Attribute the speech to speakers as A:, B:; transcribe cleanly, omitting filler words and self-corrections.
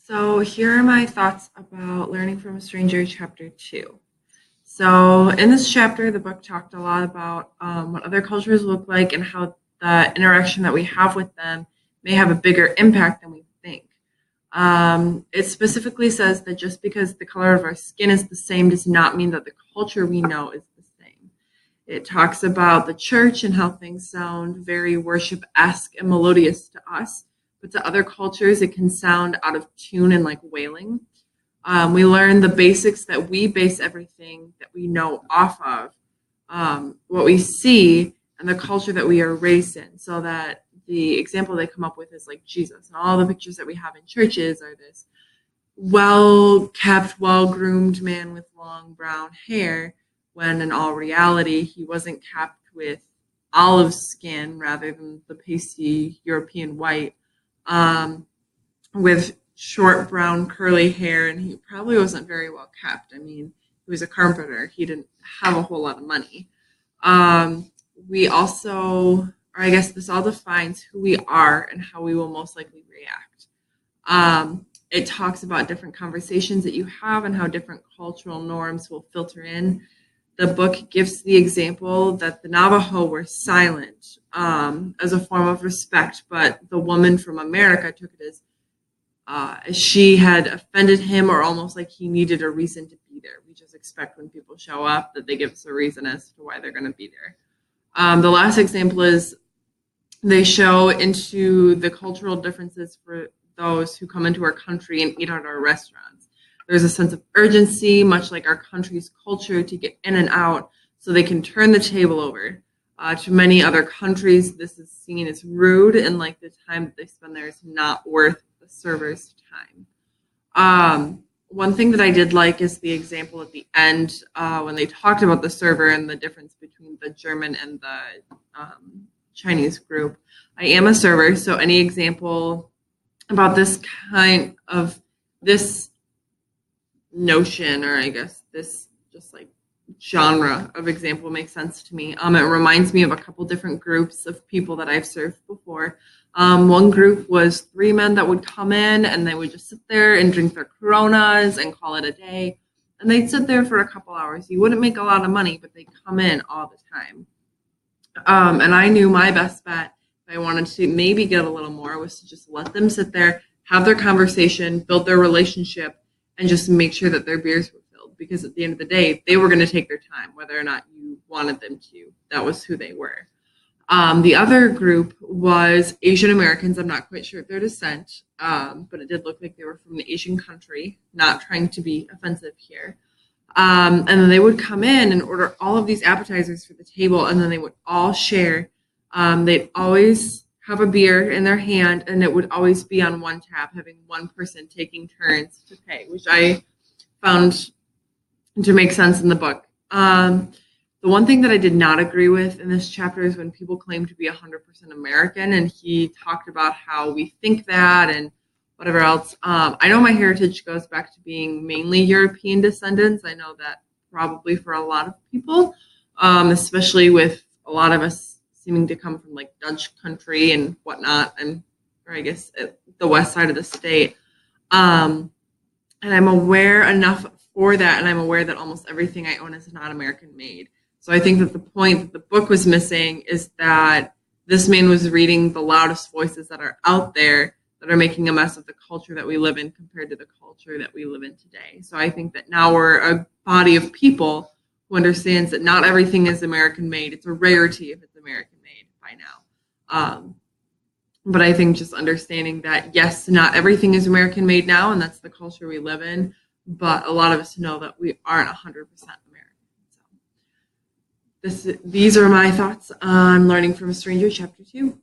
A: So here are my thoughts about Learning from a Stranger, Chapter 2. So in this chapter, the book talked a lot about what other cultures look like and how the interaction that we have with them may have a bigger impact than we think. It specifically says that just because the color of our skin is the same does not mean that the culture we know is the same. It talks about the church and how things sound very worship-esque and melodious to us, but to other cultures, it can sound out of tune and like wailing. We learn the basics that we base everything that we know off of, what we see, and the culture that we are raised in. So that the example they come up with is like Jesus. And all the pictures that we have in churches are this well kept, well groomed man with long brown hair, when in all reality, he wasn't capped with olive skin rather than the pasty European white, with short brown curly hair, and he probably wasn't very well kept. I mean, he was a carpenter. He didn't have a whole lot of money. We also, or I guess this all defines who we are and how we will most likely react. It talks about different conversations that you have and how different cultural norms will filter in. The book gives the example that the Navajo were silent as a form of respect, but the woman from America took it as she had offended him, or almost like he needed a reason to be there. We just expect when people show up that they give us a reason as to why they're going to be there. The last example is they show into the cultural differences for those who come into our country and eat at our restaurants. There's a sense of urgency, much like our country's culture, to get in and out so they can turn the table over. To many other countries, this is seen as rude, and like the time that they spend there is not worth the server's time. One thing that I did like is the example at the end when they talked about the server and the difference between the German and the Chinese group. I am a server, so any example about this kind of this notion, or I guess this just like genre of example makes sense to me. It reminds me of a couple different groups of people that I've served before. One group was 3 men that would come in and they would just sit there and drink their Coronas and call it a day. And they'd sit there for a couple hours. You wouldn't make a lot of money, but they'd come in all the time. And I knew my best bet, if I wanted to maybe get a little more, was to just let them sit there, have their conversation, build their relationship, and just make sure that their beers were filled. Because at the end of the day, they were going to take their time, whether or not you wanted them to. That was who they were. The other group was Asian Americans. I'm not quite sure of their descent, but it did look like they were from the Asian country, not trying to be offensive here. And then they would come in and order all of these appetizers for the table, and then they would all share. They'd always have a beer in their hand, and it would always be on one tab, having one person taking turns to pay, which I found to make sense in the book. The one thing that I did not agree with in this chapter is when people claim to be 100% American, and he talked about how we think that and whatever else. I know my heritage goes back to being mainly European descendants. I know that probably for a lot of people, especially with a lot of us seeming to come from like Dutch country and whatnot, or I guess the west side of the state. And I'm aware enough for that, and I'm aware that almost everything I own is not American made. So I think that the point that the book was missing is that this man was reading the loudest voices that are out there that are making a mess of the culture that we live in compared to the culture that we live in today. So I think that now we're a body of people who understands that not everything is American made. It's a rarity if it's American made by now. But I think just understanding that, yes, not everything is American made now, and that's the culture we live in, but a lot of us know that we aren't 100% American. So these are my thoughts on Learning from a Stranger, Chapter 2.